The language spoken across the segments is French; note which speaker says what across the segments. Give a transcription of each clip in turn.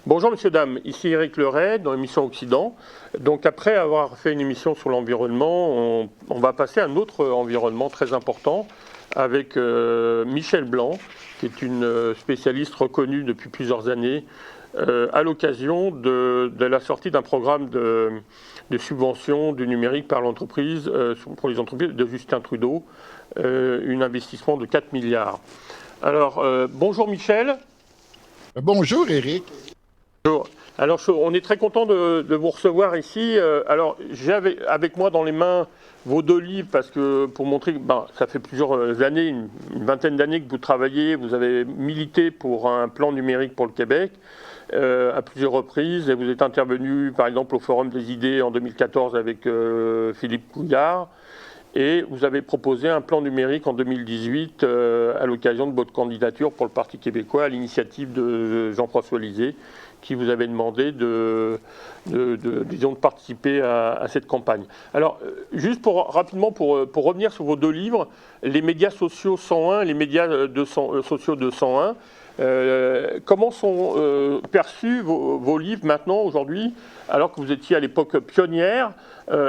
Speaker 1: Bonjour messieurs, dames, ici Éric Leray dans l'émission Occident. Donc après avoir fait une émission sur l'environnement, on va passer à un autre environnement très important avec Michel Blanc, qui est une spécialiste reconnue depuis plusieurs années à l'occasion de la sortie d'un programme de subvention du numérique par l'entreprise, pour les entreprises de Justin Trudeau, un investissement de 4 milliards. Alors, bonjour Michel.
Speaker 2: Bonjour, Eric.
Speaker 1: Bonjour. Alors, on est très content de vous recevoir ici. Alors, j'ai avec moi dans les mains vos deux livres parce que pour montrer que ça fait plusieurs années, une vingtaine d'années que vous travaillez, vous avez milité pour un plan numérique pour le Québec à plusieurs reprises et vous êtes intervenu par exemple au Forum des idées en 2014 avec Philippe Couillard. Et vous avez proposé un plan numérique en 2018 à l'occasion de votre candidature pour le Parti québécois à l'initiative de Jean-François Lisée, qui vous avait demandé disons, de participer à cette campagne. Alors, juste rapidement, pour revenir sur vos deux livres, Les médias sociaux 101 et Les médias sociaux 201, comment sont perçus vos livres maintenant, aujourd'hui, alors que vous étiez à l'époque pionnière?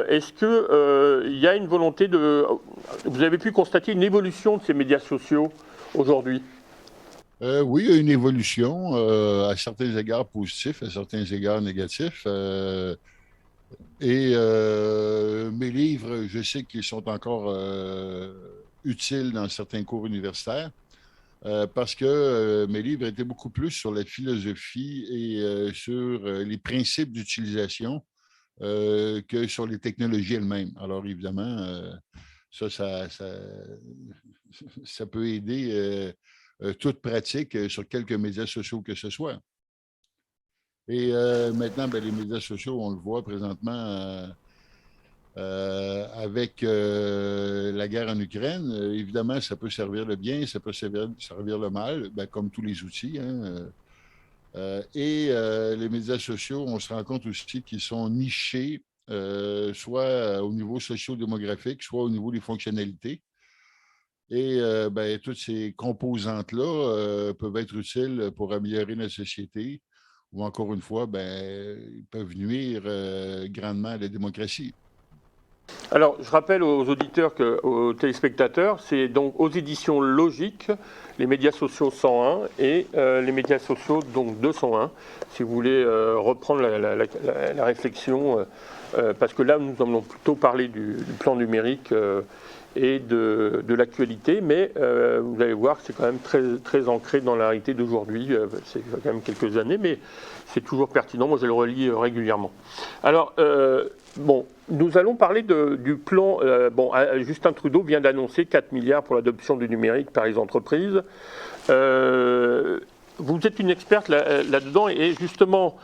Speaker 1: Est-ce qu'il y a une volonté de... Vous avez pu constater une évolution de ces médias sociaux aujourd'hui?
Speaker 2: Oui, il y a une évolution, à certains égards positifs, à certains égards négatifs. Mes livres, je sais qu'ils sont encore utiles dans certains cours universitaires parce que mes livres étaient beaucoup plus sur la philosophie et sur les principes d'utilisation que sur les technologies elles-mêmes. Alors, évidemment, ça peut aider toute pratique sur quelques médias sociaux que ce soit. Maintenant, ben, les médias sociaux, on le voit présentement avec la guerre en Ukraine. Évidemment, ça peut servir le bien, ça peut servir le mal, ben, comme tous les outils. Hein. Les médias sociaux, on se rend compte aussi qu'ils sont nichés, soit au niveau socio-démographique, soit au niveau des fonctionnalités. Ben, toutes ces composantes-là peuvent être utiles pour améliorer notre société ou encore une fois, ben, ils peuvent nuire grandement à la démocratie.
Speaker 1: Alors, je rappelle aux auditeurs, aux téléspectateurs, c'est donc aux éditions Logiques, les médias sociaux 101 et les médias sociaux donc 201, si vous voulez reprendre la réflexion, parce que là, nous allons plutôt parler du plan numérique et de l'actualité, mais vous allez voir que c'est quand même très, très ancré dans la réalité d'aujourd'hui. C'est quand même quelques années, mais c'est toujours pertinent. Moi, je le relis régulièrement. Alors, bon, nous allons parler du plan. Justin Trudeau vient d'annoncer 4 milliards pour l'adoption du numérique par les entreprises. Vous êtes une experte là-dedans et justement,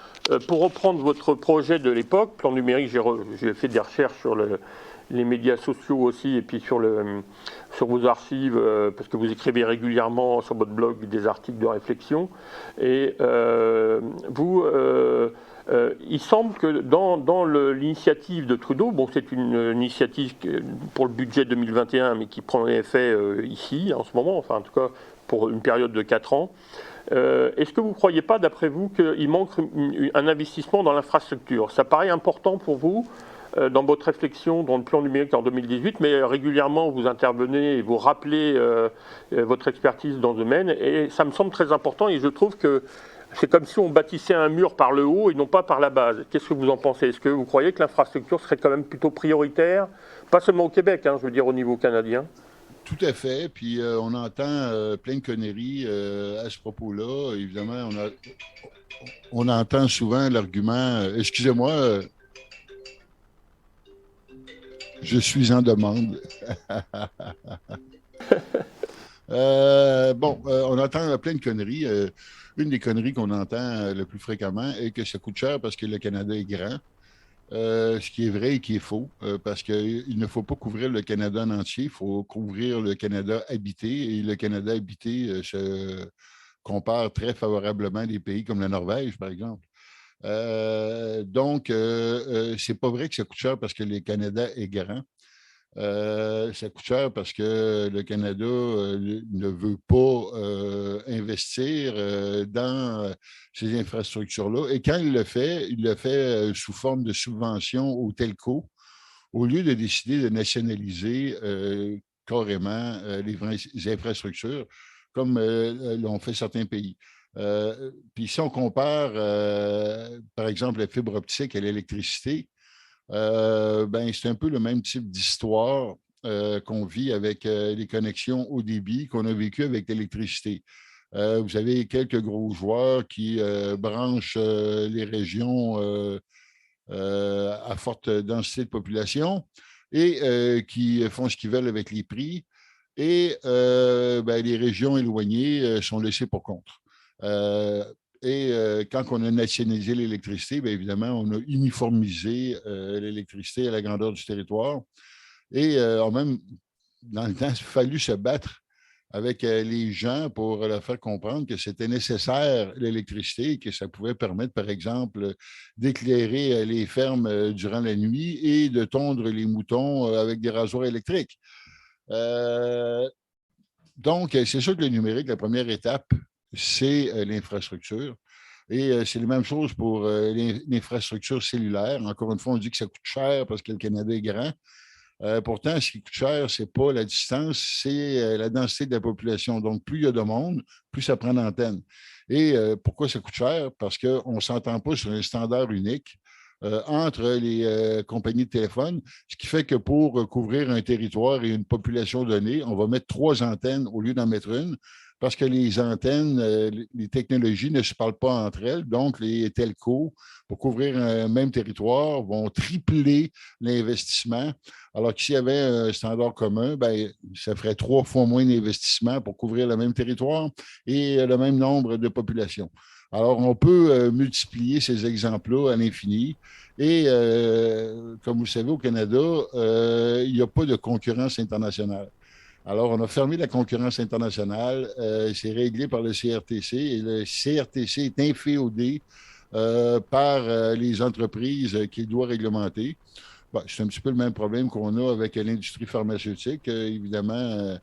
Speaker 1: pour reprendre votre projet de l'époque, plan numérique, j'ai fait des recherches sur les médias sociaux aussi et puis sur vos archives, parce que vous écrivez régulièrement sur votre blog des articles de réflexion. Et il semble que dans l'initiative de Trudeau, bon, c'est une initiative pour le budget 2021, mais qui prend effet ici, en ce moment, enfin en tout cas pour une période de 4 ans. Est-ce que vous ne croyez pas, d'après vous, qu'il manque un investissement dans l'infrastructure? Ça paraît important pour vous dans votre réflexion dans le plan numérique en 2018, mais régulièrement vous intervenez et vous rappelez votre expertise dans le domaine, et ça me semble très important, et je trouve que c'est comme si on bâtissait un mur par le haut et non pas par la base. Qu'est-ce que vous en pensez? Est-ce que vous croyez que l'infrastructure serait quand même plutôt prioritaire, pas seulement au Québec, hein, je veux dire au niveau canadien?
Speaker 2: Tout à fait. Puis on entend plein de conneries à ce propos-là. Évidemment, on entend souvent l'argument excusez-moi, je suis en demande. On entend plein de conneries. Une des conneries qu'on entend le plus fréquemment est que ça coûte cher parce que le Canada est grand. Ce qui est vrai et qui est faux, parce qu'il ne faut pas couvrir le Canada en entier, il faut couvrir le Canada habité, et le Canada habité se compare très favorablement à des pays comme la Norvège, par exemple. C'est pas vrai que ça coûte cher parce que le Canada est grand. Ça coûte cher parce que le Canada ne veut pas d'investir dans ces infrastructures-là. Et quand il le fait sous forme de subvention aux telcos, au lieu de décider de nationaliser carrément les infrastructures, comme l'ont fait certains pays. Puis si on compare, par exemple, la fibre optique à l'électricité, ben, c'est un peu le même type d'histoire qu'on vit avec les connexions haut débit qu'on a vécu avec l'électricité. Vous avez quelques gros joueurs qui branchent les régions à forte densité de population et qui font ce qu'ils veulent avec les prix. Et ben, les régions éloignées sont laissées pour compte. Quand on a nationalisé l'électricité, bien évidemment, on a uniformisé l'électricité à la grandeur du territoire. Et même, dans le temps, il a fallu se battre avec les gens pour leur faire comprendre que c'était nécessaire l'électricité et que ça pouvait permettre, par exemple, d'éclairer les fermes durant la nuit et de tondre les moutons avec des rasoirs électriques. Donc, c'est sûr que le numérique, la première étape, c'est l'infrastructure. Et c'est la même chose pour l'infrastructure cellulaire. Encore une fois, on dit que ça coûte cher parce que le Canada est grand. Pourtant, ce qui coûte cher, ce n'est pas la distance, c'est la densité de la population. Donc, plus il y a de monde, plus ça prend d'antenne. Et pourquoi ça coûte cher? Parce qu'on ne s'entend pas sur un standard unique entre les compagnies de téléphone, ce qui fait que pour couvrir un territoire et une population donnée, on va mettre 3 antennes au lieu d'en mettre une, parce que les antennes, les technologies ne se parlent pas entre elles. Donc, les telcos, pour couvrir un même territoire, vont tripler l'investissement. Alors que s'il y avait un standard commun, bien, ça ferait 3 fois moins d'investissement pour couvrir le même territoire et le même nombre de populations. Alors, on peut multiplier ces exemples-là à l'infini. Et comme vous le savez, au Canada, il n'y a pas de concurrence internationale. Alors, on a fermé la concurrence internationale. C'est réglé par le CRTC et le CRTC est inféodé par les entreprises qu'il doit réglementer. Bon, c'est un petit peu le même problème qu'on a avec l'industrie pharmaceutique. Évidemment,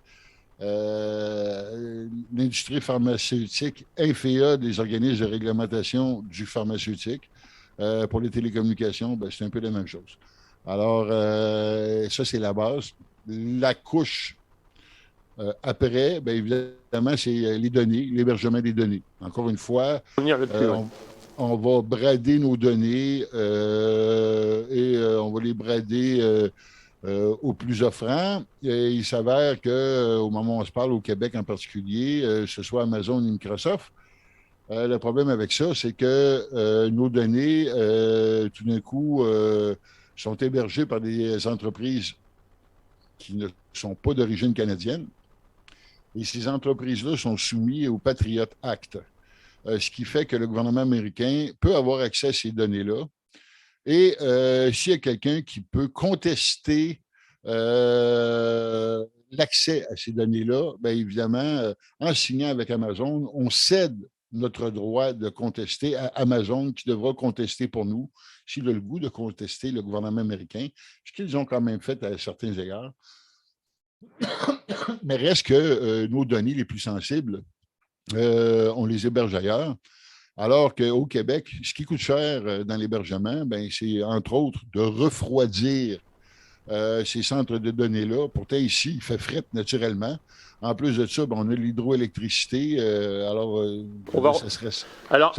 Speaker 2: l'industrie pharmaceutique inféode des organismes de réglementation du pharmaceutique. Pour les télécommunications, ben, c'est un peu la même chose. Alors, ça, c'est la base. La couche après, bien évidemment, c'est les données, l'hébergement des données. Encore une fois, on va brader nos données et on va les brader aux plus offrants. Et il s'avère qu'au moment où on se parle, au Québec en particulier, ce soit Amazon et Microsoft, le problème avec ça, c'est que nos données, tout d'un coup, sont hébergées par des entreprises qui ne sont pas d'origine canadienne. Et ces entreprises-là sont soumises au Patriot Act, ce qui fait que le gouvernement américain peut avoir accès à ces données-là. Et s'il y a quelqu'un qui peut contester l'accès à ces données-là, bien évidemment, en signant avec Amazon, on cède notre droit de contester à Amazon qui devra contester pour nous s'il a le goût de contester le gouvernement américain, ce qu'ils ont quand même fait à certains égards. Mais reste que nos données les plus sensibles, on les héberge ailleurs. Alors qu'au Québec, ce qui coûte cher dans l'hébergement, ben, c'est entre autres de refroidir ces centres de données-là. Pourtant, ici, il fait fret naturellement. En plus de ça, ben, on a l'hydroélectricité. Ça serait.
Speaker 1: Alors,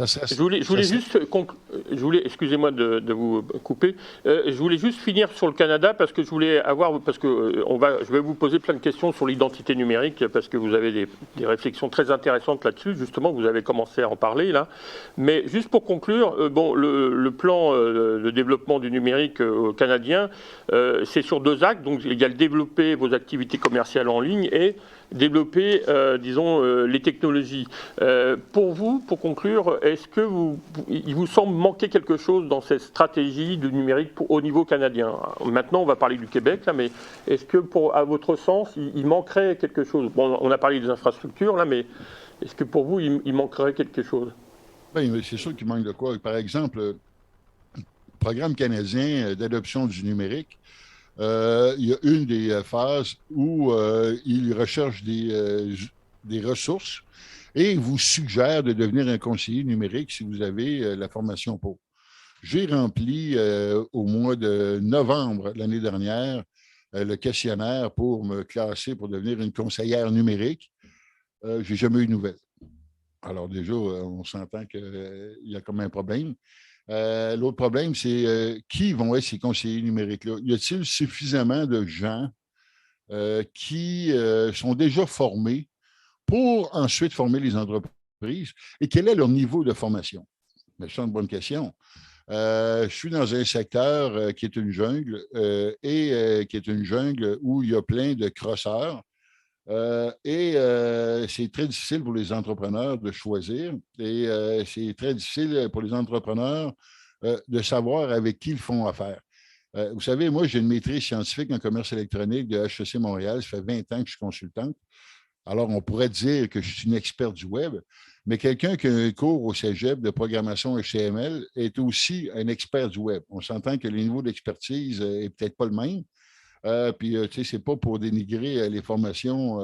Speaker 1: excusez-moi de vous couper. Je voulais juste finir sur le Canada parce que je voulais avoir, parce que je vais vous poser plein de questions sur l'identité numérique parce que vous avez des réflexions très intéressantes là-dessus. Justement, vous avez commencé à en parler là. Mais juste pour conclure, le plan de développement du numérique canadien, c'est sur 2 axes. Donc, il y a le développer vos activités commerciales en ligne et développer, les technologies. Pour vous, pour conclure, est-ce que il vous semble manquer quelque chose dans cette stratégie du numérique au niveau canadien? Maintenant, on va parler du Québec, là, mais est-ce que, à votre sens, il manquerait quelque chose? Bon, on a parlé des infrastructures, là, mais est-ce que pour vous, il manquerait quelque chose?
Speaker 2: Bien, c'est sûr qu'il manque de quoi. Par exemple, le programme canadien d'adoption du numérique, il y a une des phases où il recherche des ressources et vous suggère de devenir un conseiller numérique si vous avez la formation pour. J'ai rempli au mois de novembre l'année dernière le questionnaire pour me classer pour devenir une conseillère numérique. Je n'ai jamais eu de nouvelles. Alors déjà, on s'entend qu'il y a comme un problème. L'autre problème, c'est qui vont être ces conseillers numériques-là? Y a-t-il suffisamment de gens qui sont déjà formés pour ensuite former les entreprises? Et quel est leur niveau de formation? Mais c'est une bonne question. Je suis dans un secteur qui est une jungle et qui est une jungle où il y a plein de crosseurs. C'est très difficile pour les entrepreneurs de choisir et c'est très difficile pour les entrepreneurs de savoir avec qui ils font affaire. Vous savez, moi, j'ai une maîtrise scientifique en commerce électronique de HEC Montréal. Ça fait 20 ans que je suis consultante. Alors, on pourrait dire que je suis une experte du web, mais quelqu'un qui a un cours au cégep de programmation HTML est aussi un expert du web. On s'entend que le niveau d'expertise n'est peut-être pas le même. Puis, tu sais, c'est pas pour dénigrer les formations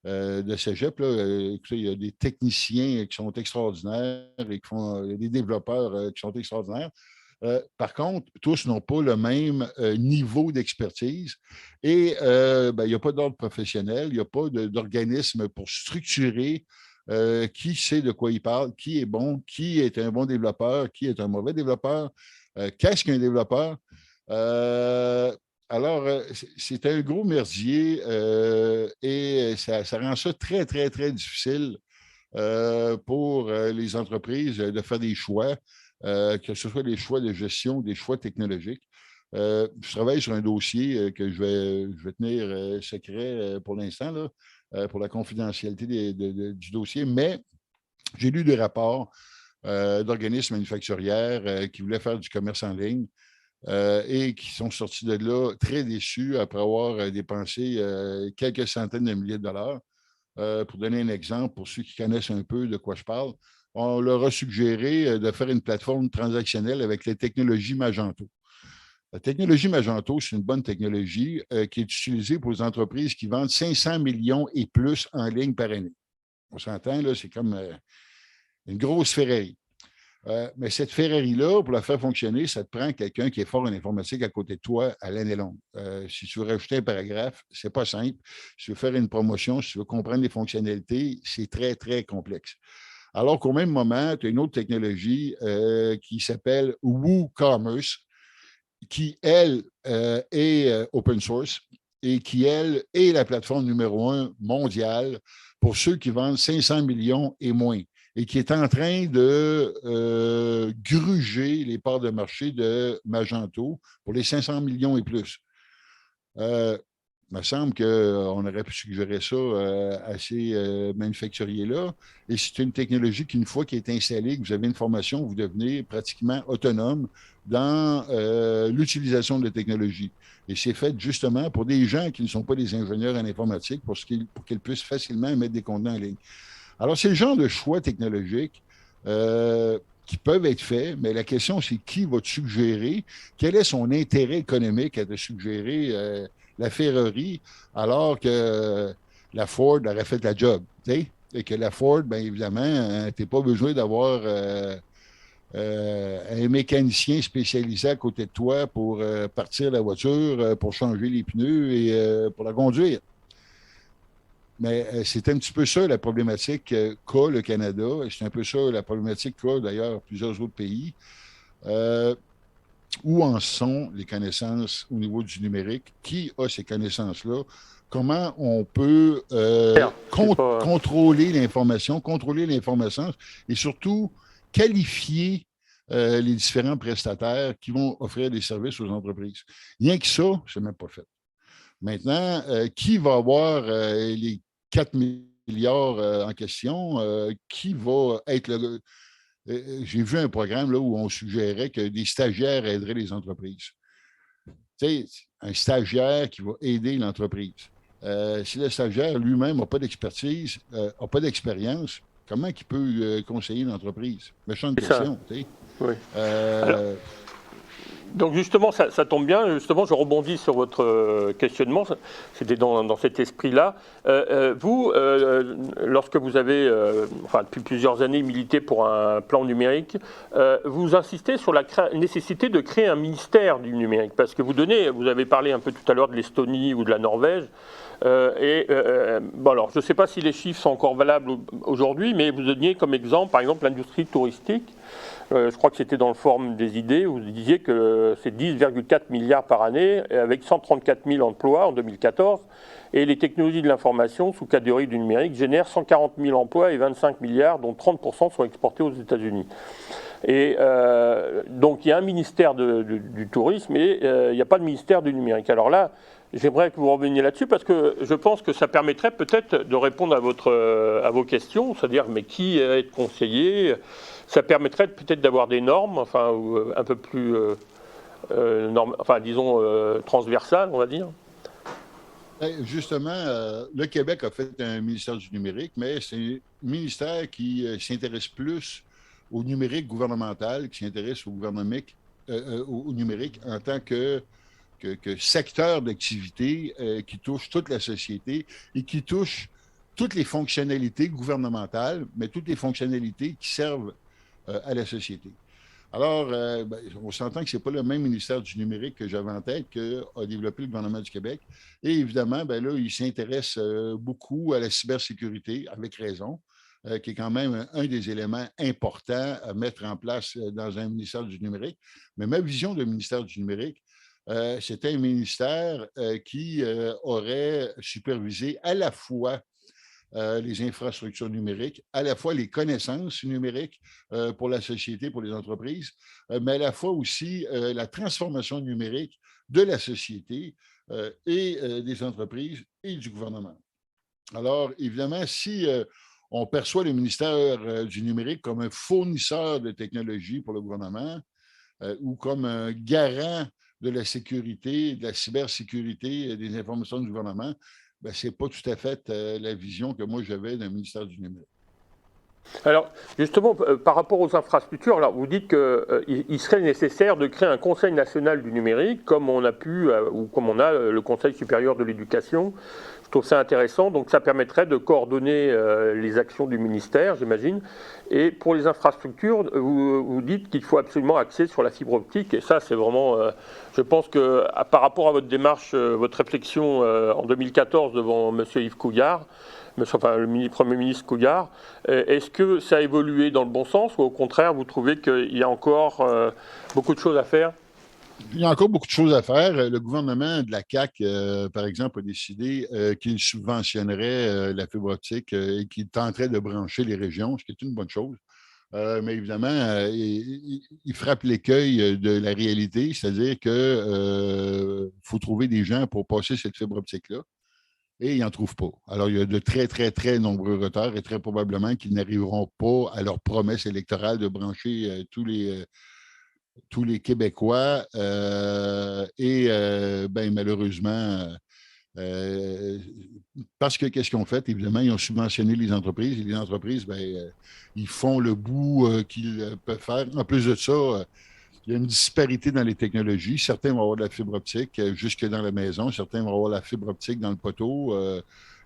Speaker 2: de cégep. Là. Écoutez, il y a des techniciens qui sont extraordinaires et qui font des développeurs qui sont extraordinaires. Par contre, tous n'ont pas le même niveau d'expertise et il n'y a pas d'ordre professionnel, il n'y a pas d'organisme pour structurer qui sait de quoi il parle, qui est bon, qui est un bon développeur, qui est un mauvais développeur, qu'est-ce qu'un développeur. Euh, alors, c'est un gros merdier et ça rend ça très, très, très difficile pour les entreprises de faire des choix, que ce soit des choix de gestion, des choix technologiques. Je travaille sur un dossier que je vais tenir secret pour l'instant, là, pour la confidentialité du dossier, mais j'ai lu des rapports d'organismes manufacturières qui voulaient faire du commerce en ligne et qui sont sortis de là très déçus après avoir dépensé quelques centaines de milliers de dollars. Pour donner un exemple, pour ceux qui connaissent un peu de quoi je parle, on leur a suggéré de faire une plateforme transactionnelle avec les technologies Magento. La technologie Magento, c'est une bonne technologie qui est utilisée pour les entreprises qui vendent 500 millions et plus en ligne par année. On s'entend, là, c'est comme une grosse Ferrari. Mais cette Ferrari-là, pour la faire fonctionner, ça te prend quelqu'un qui est fort en informatique à côté de toi à l'année longue. Si tu veux rajouter un paragraphe, c'est pas simple. Si tu veux faire une promotion, si tu veux comprendre les fonctionnalités, c'est très, très complexe. Alors qu'au même moment, tu as une autre technologie qui s'appelle WooCommerce, qui, elle, est open source et qui, elle, est la plateforme numéro un mondiale pour ceux qui vendent 500 millions et moins et qui est en train de gruger les parts de marché de Magento pour les 500 millions et plus. Il me semble qu'on aurait pu suggérer ça à ces manufacturiers-là. Et c'est une technologie qu'une fois qu'elle est installée, que vous avez une formation, vous devenez pratiquement autonome dans l'utilisation de la technologie. Et c'est fait justement pour des gens qui ne sont pas des ingénieurs en informatique pour qu'ils puissent facilement mettre des contenus en ligne. Alors, c'est le genre de choix technologiques qui peuvent être faits, mais la question, c'est qui va te suggérer, quel est son intérêt économique à te suggérer la Ferrari, alors que la Ford aurait fait la job. T'sais? Et que la Ford, bien évidemment, tu n'as pas besoin d'avoir un mécanicien spécialisé à côté de toi pour partir la voiture, pour changer les pneus et pour la conduire. Mais c'est un petit peu ça la problématique qu'a le Canada. C'est un peu ça la problématique qu'a d'ailleurs plusieurs autres pays. Où en sont les connaissances au niveau du numérique? Qui a ces connaissances-là? Comment on peut contrôler l'information et surtout qualifier les différents prestataires qui vont offrir des services aux entreprises. Rien que ça, c'est même pas fait. Maintenant, qui va avoir les 4 milliards en question? Qui va être le... J'ai vu un programme là, où on suggérait que des stagiaires aideraient les entreprises. Tu sais, un stagiaire qui va aider l'entreprise. Si le stagiaire lui-même n'a pas d'expertise, n'a pas d'expérience, comment il peut conseiller l'entreprise? Méchante question, tu sais.
Speaker 1: Oui. Alors, Donc justement, ça tombe bien, justement, je rebondis sur votre questionnement, c'était dans cet esprit-là. Vous, lorsque vous avez, enfin depuis plusieurs années, milité pour un plan numérique, vous insistez sur la nécessité de créer un ministère du numérique, parce que vous avez parlé un peu tout à l'heure de l'Estonie ou de la Norvège, bon alors, je ne sais pas si les chiffres sont encore valables aujourd'hui, mais vous donniez comme exemple, par exemple, l'industrie touristique. Je crois que c'était dans le Forum des idées, où vous disiez que c'est 10,4 milliards par année, avec 134 000 emplois en 2014. Et les technologies de l'information, sous catégorie du numérique, génèrent 140 000 emplois et 25 milliards, dont 30% sont exportés aux États-Unis. Et donc il y a un ministère du tourisme et il n'y a pas de ministère du numérique. Alors là, j'aimerais que vous reveniez là-dessus parce que je pense que ça permettrait peut-être de répondre à vos questions, c'est-à-dire mais qui est conseiller. Ça permettrait peut-être d'avoir des normes, enfin un peu plus, enfin disons transversales, on va dire.
Speaker 2: Justement, le Québec a fait un ministère du numérique, mais c'est un ministère qui s'intéresse plus au numérique gouvernemental, qui s'intéresse au numérique en tant que secteur d'activité qui touche toute la société et qui touche toutes les fonctionnalités gouvernementales, mais toutes les fonctionnalités qui servent à la société. Alors, on s'entend que ce n'est pas le même ministère du numérique que j'avais en tête qu'a développé le gouvernement du Québec. Et évidemment, là, il s'intéresse beaucoup à la cybersécurité, avec raison, qui est quand même un des éléments importants à mettre en place dans un ministère du numérique. Mais ma vision du ministère du numérique, c'était un ministère qui aurait supervisé à la fois les infrastructures numériques, à la fois les connaissances numériques pour la société, pour les entreprises, mais à la fois aussi la transformation numérique de la société et des entreprises et du gouvernement. Alors, évidemment, si on perçoit le ministère du numérique comme un fournisseur de technologies pour le gouvernement ou comme un garant de la sécurité, de la cybersécurité des informations du gouvernement, ce n'est pas tout à fait la vision que moi j'avais d'un ministère du numérique.
Speaker 1: Alors, justement, par rapport aux infrastructures, alors, vous dites qu'il serait nécessaire de créer un Conseil national du numérique, comme on a pu, ou comme on a le Conseil supérieur de l'éducation. Je trouve ça intéressant. Donc, ça permettrait de coordonner les actions du ministère, j'imagine. Et pour les infrastructures, vous dites qu'il faut absolument axer sur la fibre optique. Et ça, c'est vraiment, je pense que par rapport à votre démarche, votre réflexion en 2014 devant M. Yves Couillard, enfin le Premier ministre Couillard, est-ce que ça a évolué dans le bon sens ou au contraire, vous trouvez qu'il y a encore beaucoup de choses à faire?
Speaker 2: Il y a encore beaucoup de choses à faire. Le gouvernement de la CAQ, par exemple, a décidé qu'il subventionnerait la fibre optique et qu'il tenterait de brancher les régions, ce qui est une bonne chose. Mais évidemment, il frappe l'écueil de la réalité, c'est-à-dire qu'il faut trouver des gens pour passer cette fibre optique-là. Et ils n'en trouvent pas. Alors, il y a de très, très, très nombreux retards et très probablement qu'ils n'arriveront pas à leur promesse électorale de brancher tous les Québécois. Malheureusement, parce que qu'est-ce qu'ils ont fait? Évidemment, ils ont subventionné les entreprises et les entreprises, ils font le bout qu'ils peuvent faire. En plus de ça, il y a une disparité dans les technologies. Certains vont avoir de la fibre optique jusque dans la maison. Certains vont avoir la fibre optique dans le poteau.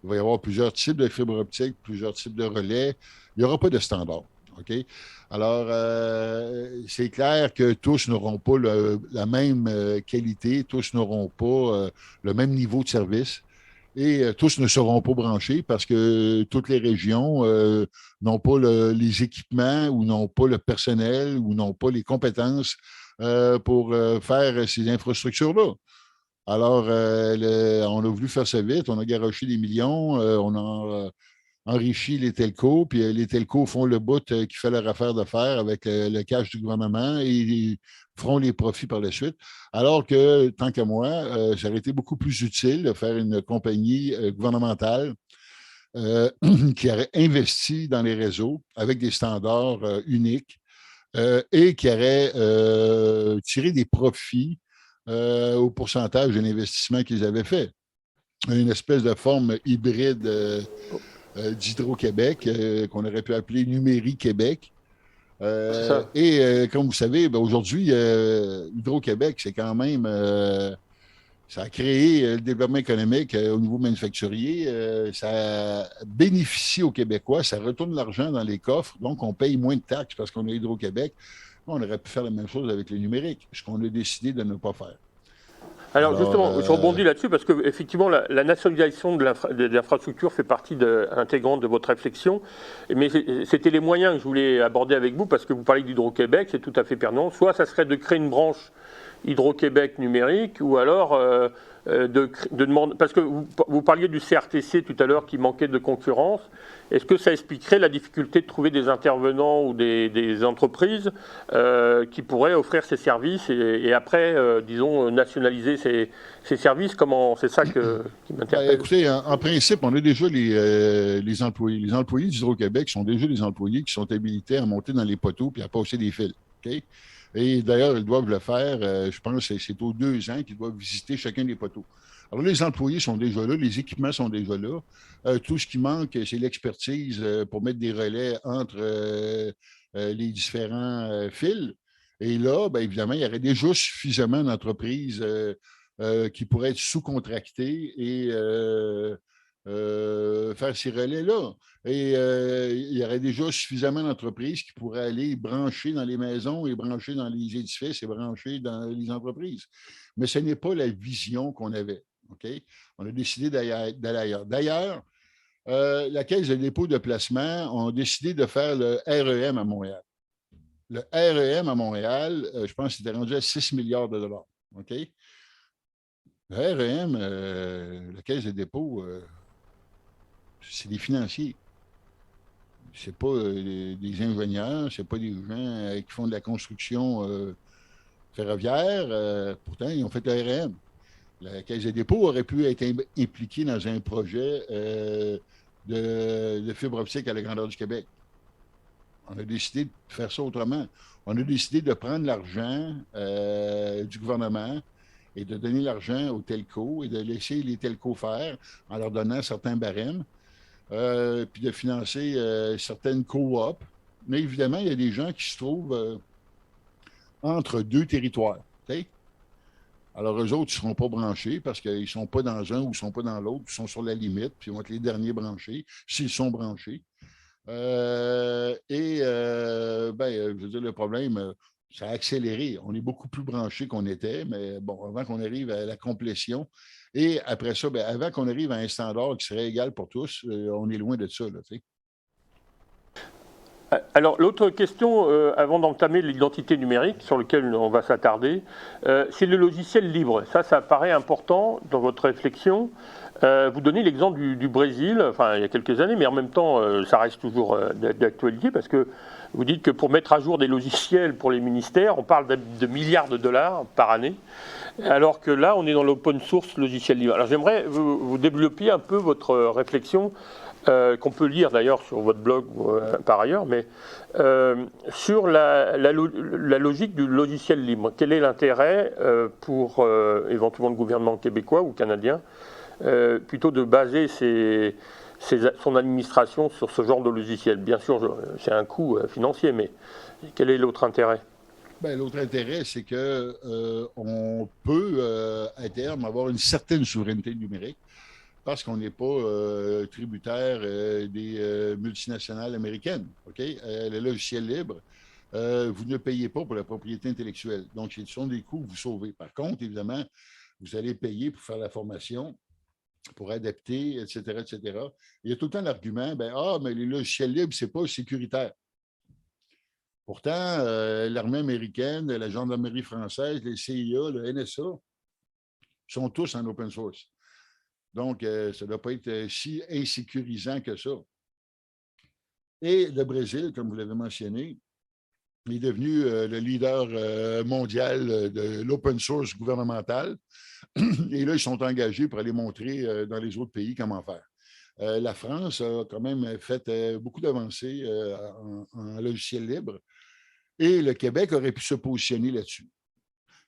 Speaker 2: Il va y avoir plusieurs types de fibre optique, plusieurs types de relais. Il n'y aura pas de standard. OK? Alors, c'est clair que tous n'auront pas la même qualité, tous n'auront pas le même niveau de service. Et tous ne seront pas branchés parce que toutes les régions n'ont pas les équipements ou n'ont pas le personnel ou n'ont pas les compétences pour faire ces infrastructures-là. Alors, on a voulu faire ça vite, on a garoché des millions, on a enrichi les telcos, puis les telcos font le bout qui fait leur affaire de faire avec le cash du gouvernement et ils feront les profits par la suite. Alors que, tant qu'à moi, ça aurait été beaucoup plus utile de faire une compagnie gouvernementale qui aurait investi dans les réseaux avec des standards uniques et qui aurait tiré des profits au pourcentage de l'investissement qu'ils avaient fait. Une espèce de forme hybride d'Hydro-Québec, qu'on aurait pu appeler Numérique Québec,
Speaker 1: C'est ça.
Speaker 2: Comme vous savez, ben, aujourd'hui, Hydro-Québec, c'est quand même, ça a créé le développement économique au niveau manufacturier. Ça bénéficie aux Québécois, ça retourne l'argent dans les coffres, donc on paye moins de taxes parce qu'on a Hydro-Québec. On aurait pu faire la même chose avec le numérique, ce qu'on a décidé de ne pas faire.
Speaker 1: Alors
Speaker 2: Alors,
Speaker 1: justement, je rebondis là-dessus parce que effectivement la nationalisation de l'infrastructure fait partie intégrante de votre réflexion. Mais c'était les moyens que je voulais aborder avec vous parce que vous parlez d'Hydro-Québec, c'est tout à fait pertinent. Soit ça serait de créer une branche Hydro-Québec numérique, ou alors de demander, parce que vous parliez du CRTC tout à l'heure qui manquait de concurrence. Est-ce que ça expliquerait la difficulté de trouver des intervenants ou des entreprises qui pourraient offrir ces services et après, disons, nationaliser ces services? C'est ça qui
Speaker 2: ben,
Speaker 1: m'interpelle.
Speaker 2: écoutez, en principe, on a déjà les employés. Les employés d'Hydro-Québec sont déjà des employés qui sont habilités à monter dans les poteaux et à passer des fils. OK? Et d'ailleurs, ils doivent le faire, je pense que c'est aux 2 ans qu'ils doivent visiter chacun des poteaux. Alors, les employés sont déjà là, les équipements sont déjà là. Tout ce qui manque, c'est l'expertise pour mettre des relais entre les différents fils. Et là, bien évidemment, il y aurait déjà suffisamment d'entreprises qui pourraient être sous-contractées et faire ces relais-là. Et il y aurait déjà suffisamment d'entreprises qui pourraient aller brancher dans les maisons et brancher dans les édifices et brancher dans les entreprises. Mais ce n'est pas la vision qu'on avait. OK? On a décidé d'aller ailleurs. D'ailleurs, la Caisse de dépôt de placement a décidé de faire le REM à Montréal. Le REM à Montréal, je pense que c'était rendu à 6 milliards de dollars. OK? Le REM, la Caisse de dépôt, c'est des financiers. C'est pas des ingénieurs, c'est pas des gens qui font de la construction ferroviaire. Pourtant, ils ont fait le REM. La Caisse de dépôt aurait pu être impliquée dans un projet de fibre optique à la grandeur du Québec. On a décidé de faire ça autrement. On a décidé de prendre l'argent du gouvernement et de donner l'argent aux telcos et de laisser les telcos faire en leur donnant certains barèmes, puis de financer certaines coops. Mais évidemment, il y a des gens qui se trouvent entre deux territoires. Okay? Alors, eux autres, ils ne seront pas branchés parce qu'ils ne sont pas dans un ou ils ne sont pas dans l'autre, ils sont sur la limite, puis ils vont être les derniers branchés, s'ils sont branchés. Je veux dire, le problème, ça a accéléré. On est beaucoup plus branchés qu'on était, mais bon, avant qu'on arrive à la complétion. Et après ça, ben, avant qu'on arrive à un standard qui serait égal pour tous, on est loin de ça. Là, tu sais.
Speaker 1: Alors, l'autre question, avant d'entamer l'identité numérique, sur lequel on va s'attarder, c'est le logiciel libre. Ça paraît important dans votre réflexion. Vous donnez l'exemple du Brésil, enfin, il y a quelques années, mais en même temps, ça reste toujours d'actualité, parce que vous dites que pour mettre à jour des logiciels pour les ministères, on parle de milliards de dollars par année, alors que là, on est dans l'open source logiciel libre. Alors, j'aimerais vous développer un peu votre réflexion qu'on peut lire d'ailleurs sur votre blog par ailleurs, mais sur la logique du logiciel libre. Quel est l'intérêt pour éventuellement le gouvernement québécois ou canadien plutôt de baser son administration sur ce genre de logiciel? Bien sûr, c'est un coût financier, mais quel est l'autre intérêt?
Speaker 2: Ben, l'autre intérêt, c'est qu'on peut, à terme, avoir une certaine souveraineté numérique parce qu'on n'est pas tributaire des multinationales américaines. OK? Le logiciel libre, vous ne payez pas pour la propriété intellectuelle. Donc, ce sont des coûts que vous sauvez. Par contre, évidemment, vous allez payer pour faire la formation, pour adapter, etc., etc. Il y a tout le temps l'argument, mais les logiciels libres, ce n'est pas sécuritaire. Pourtant, l'armée américaine, la gendarmerie française, les CIA, le NSA, sont tous en open source. Donc, ça ne doit pas être si insécurisant que ça. Et le Brésil, comme vous l'avez mentionné, est devenu le leader mondial de l'open source gouvernemental. Et là, ils sont engagés pour aller montrer dans les autres pays comment faire. La France a quand même fait beaucoup d'avancées en logiciel libre et le Québec aurait pu se positionner là-dessus.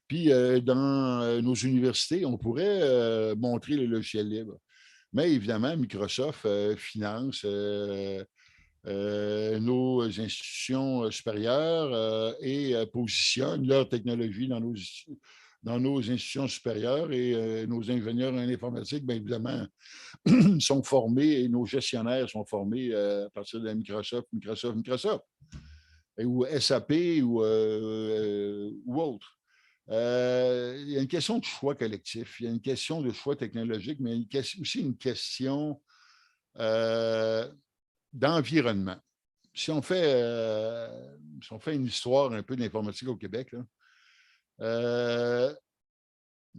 Speaker 2: Puis, dans nos universités, on pourrait montrer le logiciel libre. Mais évidemment, Microsoft finance nos institutions supérieures et positionnent leur technologie dans nos institutions supérieures et nos ingénieurs en informatique, bien évidemment, sont formés et nos gestionnaires sont formés à partir de Microsoft, ou SAP ou autre. Il y a une question de choix collectif, il y a une question de choix technologique, mais il y a aussi une question d'environnement. Si on fait une histoire un peu d'informatique au Québec, là, dans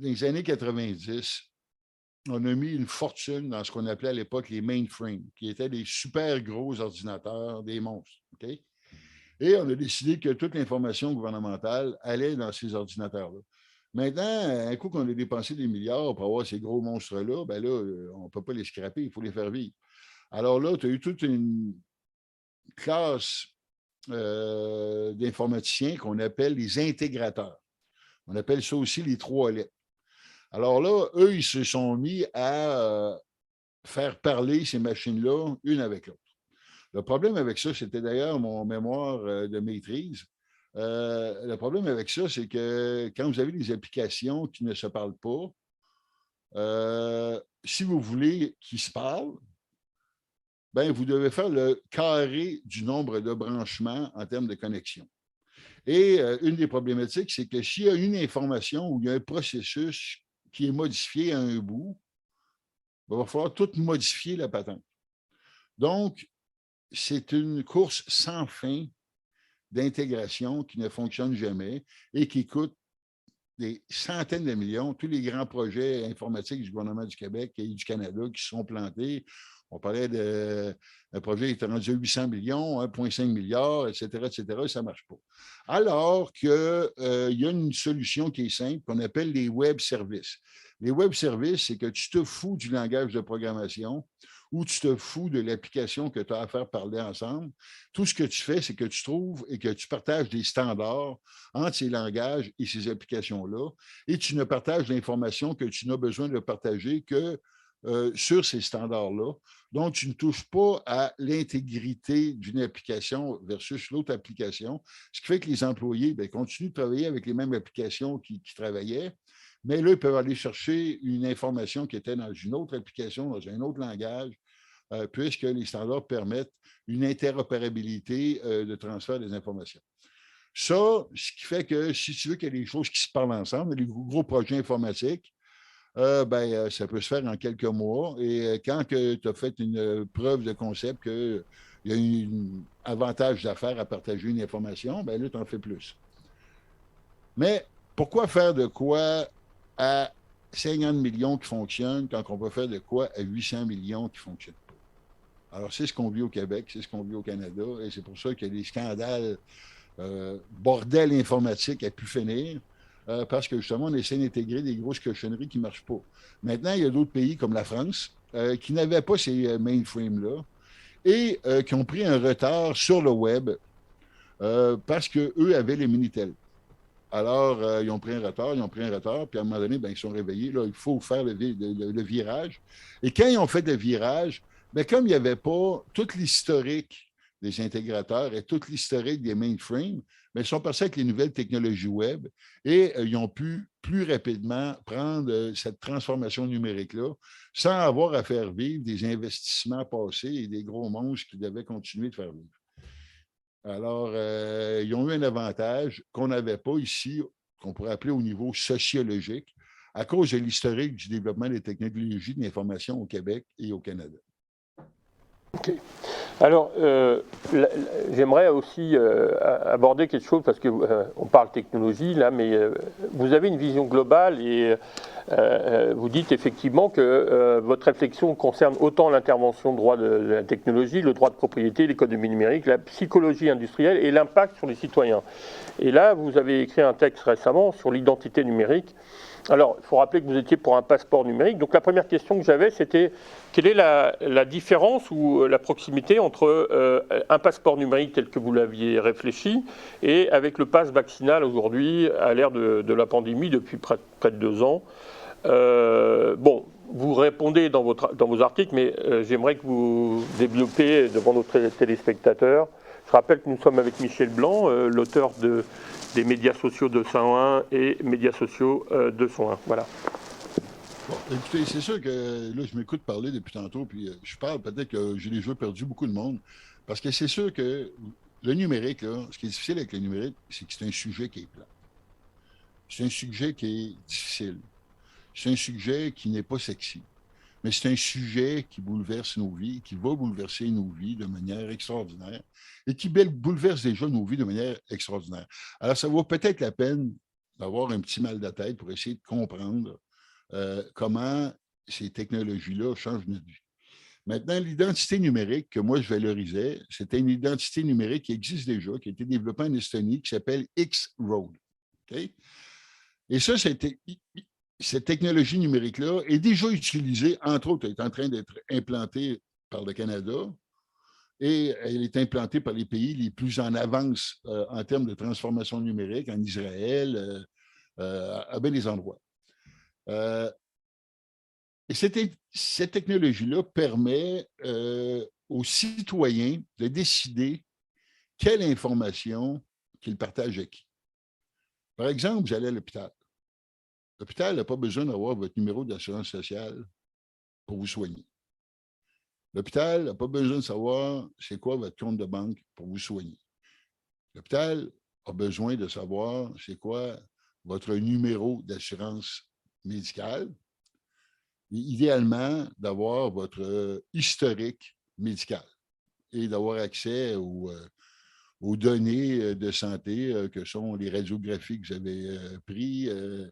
Speaker 2: les années 90, on a mis une fortune dans ce qu'on appelait à l'époque les mainframes, qui étaient des super gros ordinateurs, des monstres. Okay? Et on a décidé que toute l'information gouvernementale allait dans ces ordinateurs-là. Maintenant, un coup qu'on a dépensé des milliards pour avoir ces gros monstres-là, ben là, on ne peut pas les scraper, il faut les faire vivre. Alors là, tu as eu toute une classe d'informaticiens qu'on appelle les intégrateurs. On appelle ça aussi les 3 lettres. Alors là, eux, ils se sont mis à faire parler ces machines-là une avec l'autre. Le problème avec ça, c'était d'ailleurs mon mémoire de maîtrise. Le problème avec ça, c'est que quand vous avez des applications qui ne se parlent pas, si vous voulez qu'ils se parlent, ben, vous devez faire le carré du nombre de branchements en termes de connexion. Et une des problématiques, c'est que s'il y a une information ou il y a un processus qui est modifié à un bout, ben, il va falloir tout modifier la patente. Donc, c'est une course sans fin d'intégration qui ne fonctionne jamais et qui coûte des centaines de millions. Tous les grands projets informatiques du gouvernement du Québec et du Canada qui se sont plantés. On parlait d'un projet qui était rendu à 800 millions, 1,5 milliard, etc., et ça ne marche pas. Alors qu'il y a une solution qui est simple, qu'on appelle les web services. Les web services, c'est que tu te fous du langage de programmation ou tu te fous de l'application que tu as à faire parler ensemble. Tout ce que tu fais, c'est que tu trouves et que tu partages des standards entre ces langages et ces applications-là, et tu ne partages l'information que tu n'as besoin de partager que sur ces standards-là. Donc, tu ne touches pas à l'intégrité d'une application versus l'autre application, ce qui fait que les employés continuent de travailler avec les mêmes applications qui travaillaient, mais là, ils peuvent aller chercher une information qui était dans une autre application, dans un autre langage, puisque les standards permettent une interopérabilité de transfert des informations. Ça, ce qui fait que si tu veux qu'il y ait des choses qui se parlent ensemble, les gros projets informatiques, ça peut se faire en quelques mois. Et quand tu as fait une preuve de concept qu'il y a un avantage d'affaires à partager une information, ben là, tu en fais plus. Mais pourquoi faire de quoi à 50 millions qui fonctionnent quand on peut faire de quoi à 800 millions qui ne fonctionnent pas? Alors, c'est ce qu'on vit au Québec, c'est ce qu'on vit au Canada, et c'est pour ça qu'il y a des scandales, bordel informatique à pu finir. Parce que justement, on essaie d'intégrer des grosses cochonneries qui ne marchent pas. Maintenant, il y a d'autres pays comme la France qui n'avaient pas ces mainframes-là et qui ont pris un retard sur le web parce qu'eux avaient les Minitel. Alors, ils ont pris un retard, puis à un moment donné, ils sont réveillés. Là, il faut faire le virage. Et quand ils ont fait le virage, comme il n'y avait pas tout l'historique des intégrateurs et tout l'historique des mainframes, ils sont passés avec les nouvelles technologies web et ils ont pu plus rapidement prendre cette transformation numérique-là sans avoir à faire vivre des investissements passés et des gros monstres qui devaient continuer de faire vivre. Alors, ils ont eu un avantage qu'on n'avait pas ici, qu'on pourrait appeler au niveau sociologique, à cause de l'historique du développement des technologies de l'information au Québec et au Canada.
Speaker 1: OK. Alors, j'aimerais aussi aborder quelque chose, parce qu'on parle technologie, là, mais vous avez une vision globale et vous dites effectivement que votre réflexion concerne autant l'intervention du droit de la technologie, le droit de propriété, l'économie numérique, la psychologie industrielle et l'impact sur les citoyens. Et là, vous avez écrit un texte récemment sur l'identité numérique. Alors, il faut rappeler que vous étiez pour un passeport numérique. Donc, la première question que j'avais, c'était quelle est la différence ou la proximité entre un passeport numérique tel que vous l'aviez réfléchi et avec le pass vaccinal aujourd'hui, à l'ère de la pandémie depuis près de 2 ans. Bon, vous répondez dans vos articles, mais j'aimerais que vous développiez devant nos téléspectateurs. Je rappelle que nous sommes avec Michel Blanc, l'auteur des médias sociaux 201 et médias sociaux 201. Voilà.
Speaker 2: Bon, écoutez, c'est sûr que là, je m'écoute parler depuis tantôt, puis je parle, peut-être que j'ai déjà perdu beaucoup de monde, parce que c'est sûr que le numérique, là, ce qui est difficile avec le numérique, c'est que c'est un sujet qui est plat. C'est un sujet qui est difficile. C'est un sujet qui n'est pas sexy. Mais c'est un sujet qui bouleverse nos vies, qui va bouleverser nos vies de manière extraordinaire et qui bouleverse déjà nos vies de manière extraordinaire. Alors, ça vaut peut-être la peine d'avoir un petit mal de tête pour essayer de comprendre comment ces technologies-là changent notre vie. Maintenant, l'identité numérique que moi je valorisais, c'était une identité numérique qui existe déjà, qui a été développée en Estonie, qui s'appelle X-Road. Okay? Et ça, cette technologie numérique-là est déjà utilisée, entre autres, elle est en train d'être implantée par le Canada et elle est implantée par les pays les plus en avance en termes de transformation numérique, en Israël, à bien des endroits. Et cette technologie-là permet aux citoyens de décider quelle information qu'ils partagent avec qui. Par exemple, vous allez à l'hôpital. L'hôpital n'a pas besoin d'avoir votre numéro d'assurance sociale pour vous soigner. L'hôpital n'a pas besoin de savoir c'est quoi votre compte de banque pour vous soigner. L'hôpital a besoin de savoir c'est quoi votre numéro d'assurance médicale. Et idéalement, d'avoir votre historique médical et d'avoir accès aux données de santé que sont les radiographies que vous avez prises,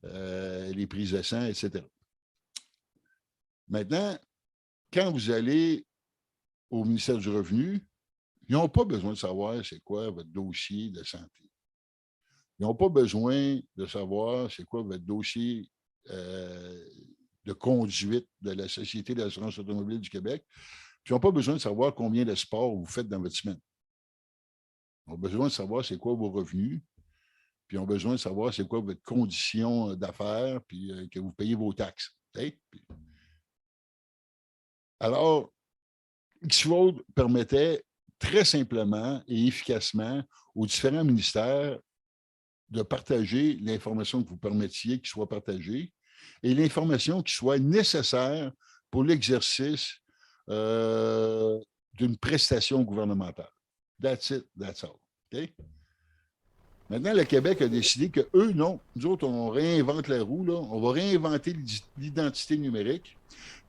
Speaker 2: les prises de sang, etc. Maintenant, quand vous allez au ministère du Revenu, ils n'ont pas besoin de savoir c'est quoi votre dossier de santé. Ils n'ont pas besoin de savoir c'est quoi votre dossier de conduite de la Société d'assurance automobile du Québec. Puis ils n'ont pas besoin de savoir combien de sport vous faites dans votre semaine. Ils ont besoin de savoir c'est quoi vos revenus, puis ils ont besoin de savoir c'est quoi votre condition d'affaires, puis que vous payez vos taxes. Alors, X-Road permettait très simplement et efficacement aux différents ministères de partager l'information que vous permettiez qu'il soit partagée et l'information qui soit nécessaire pour l'exercice d'une prestation gouvernementale. That's it, that's all. Okay? Maintenant, le Québec a décidé qu'eux, non. Nous autres, on réinvente la roue, là. On va réinventer l'identité numérique.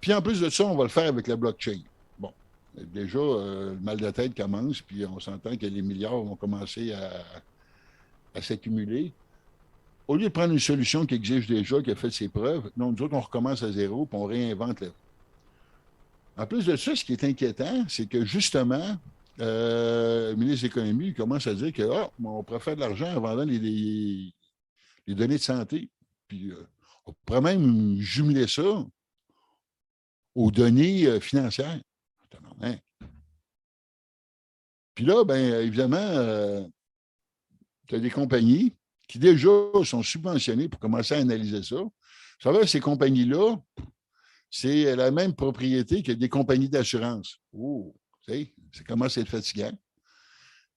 Speaker 2: Puis en plus de ça, on va le faire avec la blockchain. Bon, déjà, le mal de tête commence, puis on s'entend que les milliards vont commencer à s'accumuler. Au lieu de prendre une solution qui existe déjà, qui a fait ses preuves, non, nous autres, on recommence à zéro, puis on réinvente la roue. En plus de ça, ce qui est inquiétant, c'est que justement, le ministre de l'Économie commence à dire que on pourrait faire de l'argent en vendant les données de santé. Puis on pourrait même jumeler ça aux données financières. Puis là, bien évidemment, tu as des compagnies qui déjà sont subventionnées pour commencer à analyser ça. Vous savez, ces compagnies-là, c'est la même propriété que des compagnies d'assurance. Oh, tu sais, ça commence à être fatigant.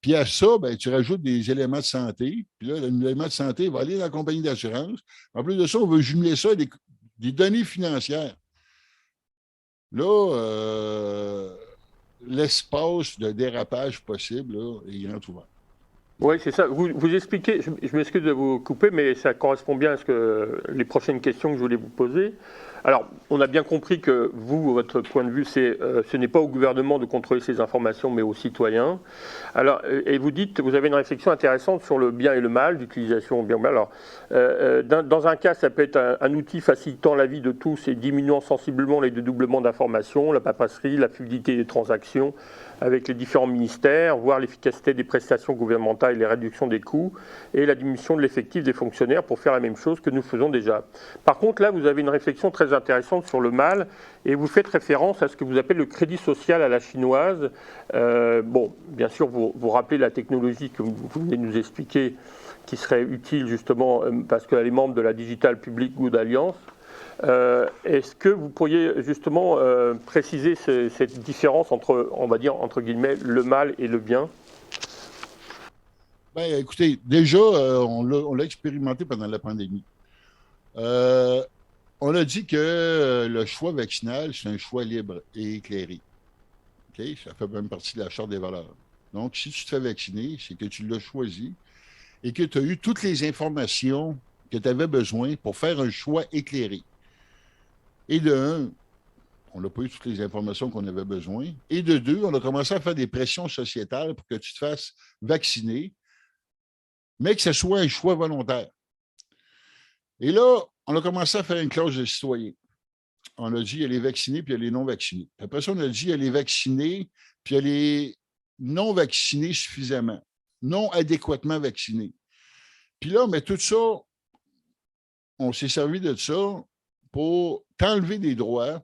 Speaker 2: Puis à ça, ben, tu rajoutes des éléments de santé. Puis là, l'élément de santé va aller dans la compagnie d'assurance. En plus de ça, on veut jumeler ça à des données financières. Là, l'espace de dérapage possible là, est grand ouvert.
Speaker 1: Oui, c'est ça. Vous expliquez, je m'excuse de vous couper, mais ça correspond bien à les prochaines questions que je voulais vous poser. Alors, on a bien compris que vous, votre point de vue, ce n'est pas au gouvernement de contrôler ces informations, mais aux citoyens. Alors, et vous dites, vous avez une réflexion intéressante sur le bien et le mal, l'utilisation bien ou mal. Alors, dans un cas, ça peut être un outil facilitant la vie de tous et diminuant sensiblement les dédoublements d'informations, la paperasserie, la fluidité des transactions avec les différents ministères, voire l'efficacité des prestations gouvernementales et les réductions des coûts, et la diminution de l'effectif des fonctionnaires pour faire la même chose que nous faisons déjà. Par contre, là, vous avez une réflexion très intéressante sur le mal, et vous faites référence à ce que vous appelez le crédit social à la chinoise. Bon, bien sûr, vous rappelez la technologie que vous venez de nous expliquer, qui serait utile justement parce qu'elle est membre de la Digital Public Good Alliance. Est-ce que vous pourriez justement préciser cette différence entre, on va dire, entre guillemets, le mal et le bien?
Speaker 2: Ben, écoutez, déjà, on l'a expérimenté pendant la pandémie. Euh, on a dit que le choix vaccinal, c'est un choix libre et éclairé. OK? Ça fait même partie de la Charte des valeurs. Donc, si tu te fais vacciner, c'est que tu l'as choisi et que tu as eu toutes les informations que tu avais besoin pour faire un choix éclairé. Et de un, on n'a pas eu toutes les informations qu'on avait besoin. Et de deux, on a commencé à faire des pressions sociétales pour que tu te fasses vacciner, mais que ce soit un choix volontaire. Et là, on a commencé à faire une clause de citoyen. On a dit il y a les vaccinés puis il y a les non vaccinés. Après ça, on a dit il y a les vaccinés puis il y a les non vaccinés suffisamment, non adéquatement vaccinés. Puis là, mais tout ça, on s'est servi de ça pour t'enlever des droits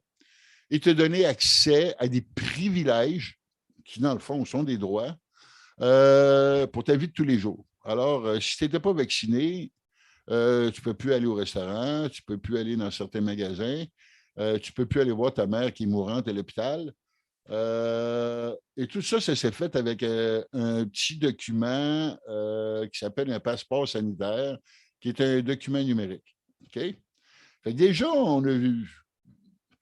Speaker 2: et te donner accès à des privilèges qui, dans le fond, sont des droits pour ta vie de tous les jours. Alors, si tu n'étais pas vacciné, tu ne peux plus aller au restaurant, tu ne peux plus aller dans certains magasins, tu ne peux plus aller voir ta mère qui est mourante à l'hôpital. Et tout ça, ça s'est fait avec un petit document qui s'appelle un passeport sanitaire, qui est un document numérique. OK? Fait que déjà, on a vu,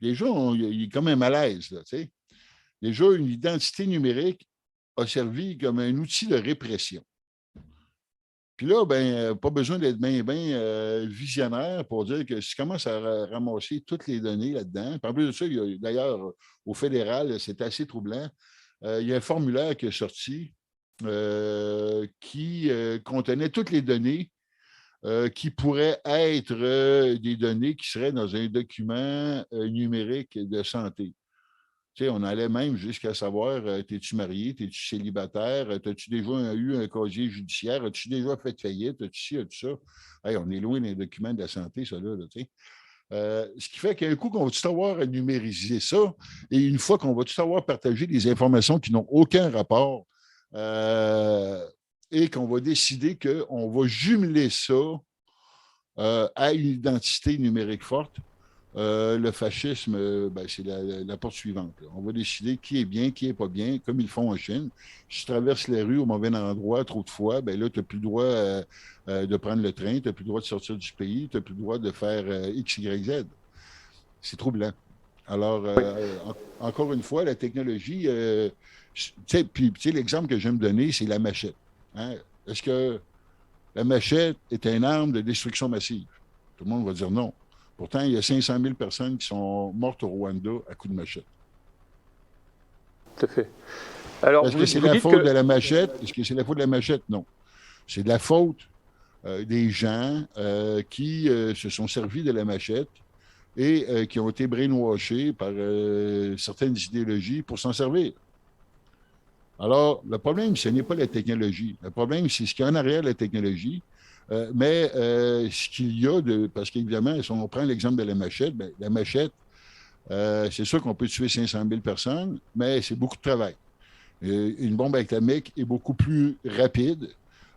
Speaker 2: déjà, il est quand même à l'aise. Là, déjà, une identité numérique a servi comme un outil de répression. Puis là, ben, pas besoin d'être bien visionnaire pour dire que si tu commences à ramasser toutes les données là-dedans, puis en plus de ça, d'ailleurs, au fédéral, c'est assez troublant. Il y a un formulaire qui est sorti qui contenait toutes les données qui pourraient être des données qui seraient dans un document numérique de santé. Tu sais, on allait même jusqu'à savoir, t'es-tu marié, t'es-tu célibataire, as-tu déjà eu un casier judiciaire, as-tu déjà fait faillite, as-tu ci, as-tu ça? Hey, on est loin des documents de la santé, ça, là, tu sais. Ce qui fait qu'un coup qu'on va tout savoir à numériser ça, et une fois qu'on va tout savoir partager des informations qui n'ont aucun rapport, et qu'on va décider qu'on va jumeler ça à une identité numérique forte, le fascisme, ben, c'est la porte suivante. Là. On va décider qui est bien, qui n'est pas bien, comme ils font en Chine. Si tu traverses les rues au mauvais endroit trop de fois, ben là, tu n'as plus le droit de prendre le train, tu n'as plus le droit de sortir du pays, tu n'as plus le droit de faire X, Y, Z. C'est troublant. Alors,
Speaker 1: Oui.
Speaker 2: encore une fois, la technologie, puis l'exemple que j'aime donner, c'est la machette. Hein? Est-ce que la machette est une arme de destruction massive? Tout le monde va dire non. Pourtant, il y a 500 000 personnes qui sont mortes au Rwanda à coups de machette.
Speaker 1: Tout à fait. Alors,
Speaker 2: Est-ce que c'est
Speaker 1: vous
Speaker 2: la
Speaker 1: dites
Speaker 2: faute de
Speaker 1: que...
Speaker 2: la machette? Est-ce que c'est la faute de la machette? Non. C'est de la faute des gens qui se sont servis de la machette et qui ont été brainwashés par certaines idéologies pour s'en servir. Alors, le problème, ce n'est pas la technologie. Le problème, c'est ce qu'il y a en arrière de la technologie. Mais ce qu'il y a de. Parce qu'évidemment, si on prend l'exemple de la machette, ben, la machette, c'est sûr qu'on peut tuer 500 000 personnes, mais c'est beaucoup de travail. Une bombe atomique est beaucoup plus rapide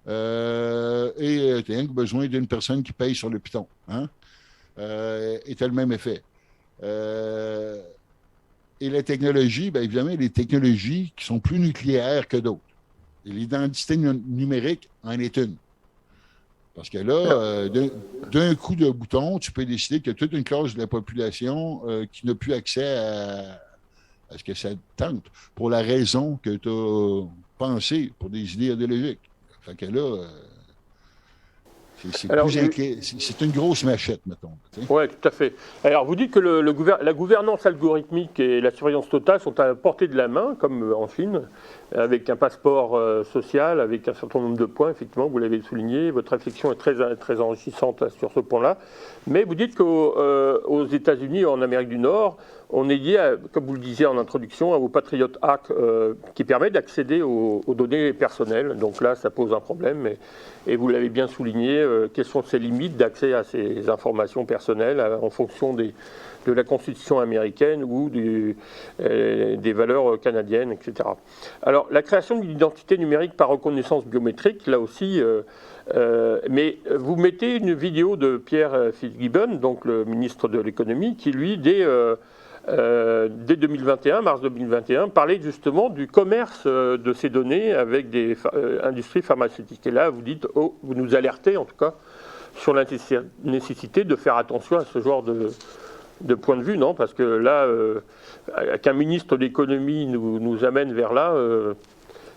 Speaker 2: et tu as besoin d'une personne qui paye sur le piton. Hein? Et tu as le même effet. Et la technologie, bien évidemment, il y a des technologies qui sont plus nucléaires que d'autres. Et l'identité numérique en est une. Parce que là, d'un coup de bouton, tu peux décider qu'il y a toute une classe de la population qui n'a plus accès à ce que ça tente, pour la raison que tu as pensé, pour des idées idéologiques. Fait que là,
Speaker 1: Alors,
Speaker 2: c'est une grosse machette, mettons.
Speaker 1: oui, tout à fait. Alors, vous dites que la gouvernance algorithmique et la surveillance totale sont à la portée de la main, comme en Chine, avec un passeport social, avec un certain nombre de points, effectivement, vous l'avez souligné. Votre réflexion est très enrichissante sur ce point-là. Mais vous dites qu'aux États-Unis, en Amérique du Nord, on est lié, comme vous le disiez en introduction, au Patriot Act qui permet d'accéder aux données personnelles. Donc là, ça pose un problème. Et vous l'avez bien souligné, quelles sont ces limites d'accès à ces informations personnelles en fonction de la Constitution américaine ou des valeurs canadiennes, etc. Alors, la création d'une identité numérique par reconnaissance biométrique, là aussi, mais vous mettez une vidéo de Pierre Fitzgibbon, donc le ministre de l'économie, qui lui, dès 2021, mars 2021, parlait justement du commerce de ces données avec des industries pharmaceutiques. Et là, vous dites, vous nous alertez en tout cas sur la nécessité de faire attention à ce genre de point de vue, non? Parce que là, qu'un ministre de l'économie nous amène vers là,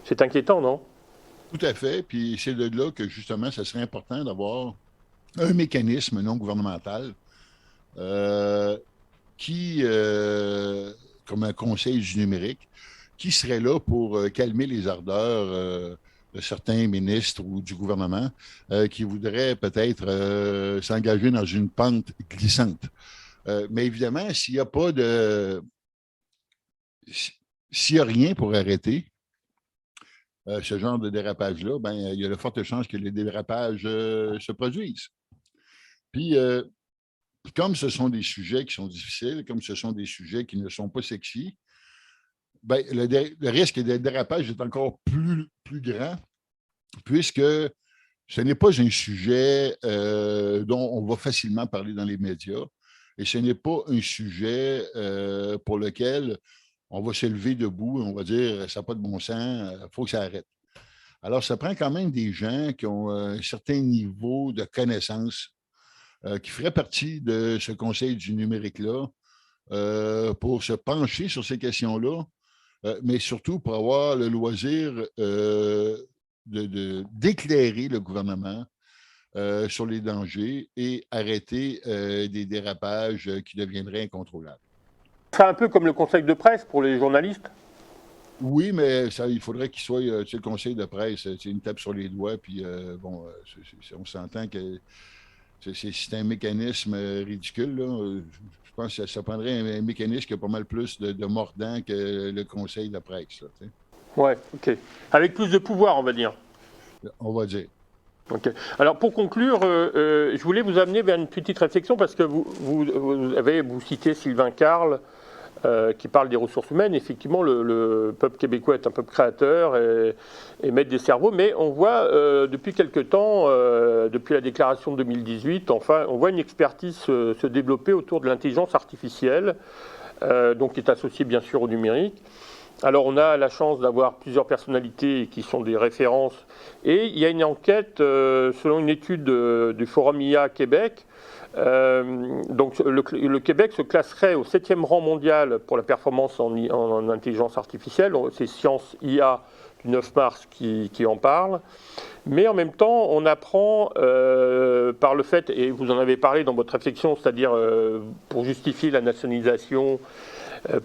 Speaker 1: c'est inquiétant, non?
Speaker 2: Tout à fait. Puis c'est de là que justement, ça serait important d'avoir un mécanisme non gouvernemental euh, qui, comme un conseil du numérique, qui serait là pour calmer les ardeurs de certains ministres ou du gouvernement qui voudraient peut-être s'engager dans une pente glissante. Mais évidemment, s'il n'y a pas de... S'il n'y a rien pour arrêter ce genre de dérapage-là, ben, il y a de fortes chances que les dérapages se produisent. Puis, comme ce sont des sujets qui sont difficiles, comme ce sont des sujets qui ne sont pas sexy, ben, le risque de dérapage est encore plus grand, puisque ce n'est pas un sujet dont on va facilement parler dans les médias, et ce n'est pas un sujet pour lequel on va se lever debout et on va dire ça n'a pas de bon sens, il faut que ça arrête. Alors, ça prend quand même des gens qui ont un certain niveau de connaissance qui feraient partie de ce conseil du numérique-là pour se pencher sur ces questions-là, mais surtout pour avoir le loisir d'éclairer le gouvernement sur les dangers et arrêter des dérapages qui deviendraient incontrôlables.
Speaker 1: C'est un peu comme le conseil de presse pour les journalistes.
Speaker 2: Oui, mais ça, il faudrait qu'il soit, tu sais, le conseil de presse, c'est une tape sur les doigts, puis bon, on s'entend que c'est un mécanisme ridicule, là. Je pense que ça prendrait un mécanisme qui a pas mal plus de mordant que le conseil de presse, là, tu sais.
Speaker 1: Ouais, ok. Avec plus de pouvoir, on va dire.
Speaker 2: On va dire.
Speaker 1: Ok. Alors pour conclure, je voulais vous amener vers une petite réflexion parce que vous citez Sylvain Carle qui parle des ressources humaines. Effectivement, le peuple québécois est un peuple créateur et maître des cerveaux, mais on voit depuis quelque temps, depuis la déclaration de 2018, enfin, on voit une expertise se développer autour de l'intelligence artificielle, donc qui est associée bien sûr au numérique. Alors on a la chance d'avoir plusieurs personnalités qui sont des références et il y a une enquête selon une étude du Forum IA Québec. Donc le Québec se classerait au 7e rang mondial pour la performance en intelligence artificielle. C'est Science IA du 9 mars qui en parle. Mais en même temps, on apprend par le fait, et vous en avez parlé dans votre réflexion, c'est-à-dire pour justifier la nationalisation,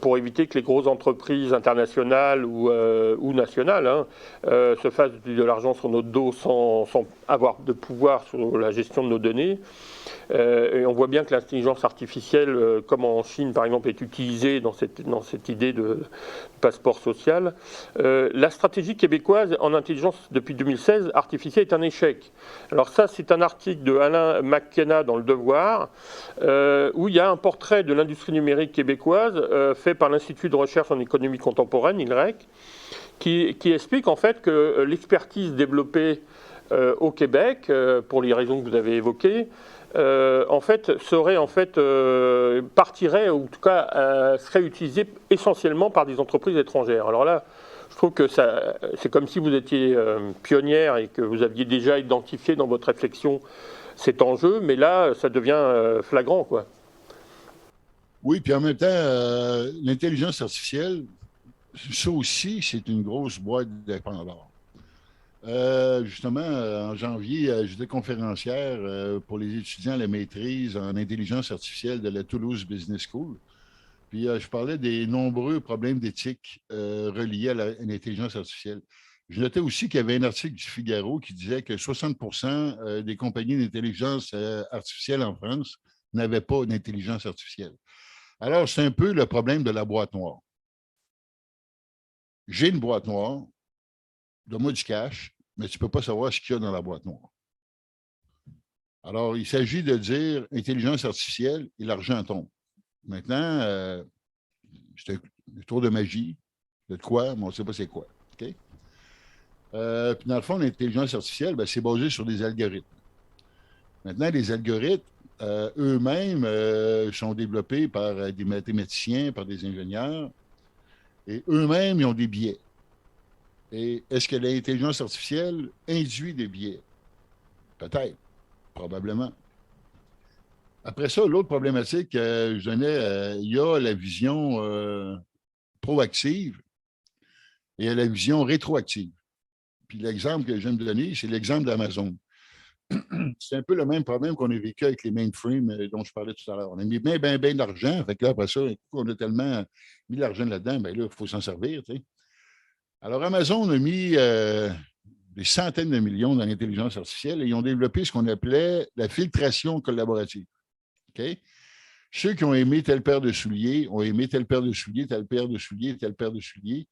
Speaker 1: pour éviter que les grosses entreprises internationales ou nationales se fassent de l'argent sur notre dos sans avoir de pouvoir sur la gestion de nos données. Et on voit bien que l'intelligence artificielle, comme en Chine par exemple, est utilisée dans cette idée de passeport social. La stratégie québécoise en intelligence depuis 2016 artificielle est un échec. Alors ça, c'est un article de Alain McKenna dans Le Devoir, où il y a un portrait de l'industrie numérique québécoise fait par l'Institut de recherche en économie contemporaine, ILREC, qui explique en fait que l'expertise développée au Québec, pour les raisons que vous avez évoquées, en fait, partirait, ou en tout cas, serait utilisée essentiellement par des entreprises étrangères. Alors là, je trouve que c'est comme si vous étiez pionnière et que vous aviez déjà identifié dans votre réflexion cet enjeu, mais là, ça devient flagrant, quoi.
Speaker 2: Oui, puis en même temps, l'intelligence artificielle, ça aussi, c'est une grosse boîte de Pandore. Justement, en janvier, j'étais conférencière pour les étudiants à la maîtrise en intelligence artificielle de la Toulouse Business School. Puis, je parlais des nombreux problèmes d'éthique reliés à l'intelligence artificielle. Je notais aussi qu'il y avait un article du Figaro qui disait que 60 des compagnies d'intelligence artificielle en France n'avaient pas d'intelligence artificielle. Alors, c'est un peu le problème de la boîte noire. J'ai une boîte noire, donne-moi du cash, mais tu ne peux pas savoir ce qu'il y a dans la boîte noire. Alors, il s'agit de dire intelligence artificielle et l'argent tombe. Maintenant, c'est un tour de magie. De quoi, mais on ne sait pas c'est quoi. Okay? Puis dans le fond, l'intelligence artificielle, ben, c'est basé sur des algorithmes. Maintenant, les algorithmes, eux-mêmes, sont développés par des mathématiciens, par des ingénieurs, et eux-mêmes, ils ont des biais. Et est-ce que l'intelligence artificielle induit des biais? Peut-être, probablement. Après ça, l'autre problématique que je donnais, il y a la vision proactive et il y a la vision rétroactive. Puis l'exemple que je viens de donner, c'est l'exemple d'Amazon. C'est un peu le même problème qu'on a vécu avec les mainframes dont je parlais tout à l'heure. On a mis bien, bien, bien d'argent. Fait que là, après ça, on a tellement mis de l'argent là-dedans, bien là, il faut s'en servir. Tu sais. Alors, Amazon a mis des centaines de millions dans l'intelligence artificielle et ils ont développé ce qu'on appelait la filtration collaborative. OK? Ceux qui ont aimé telle paire de souliers ont aimé telle paire de souliers, telle paire de souliers, telle paire de souliers.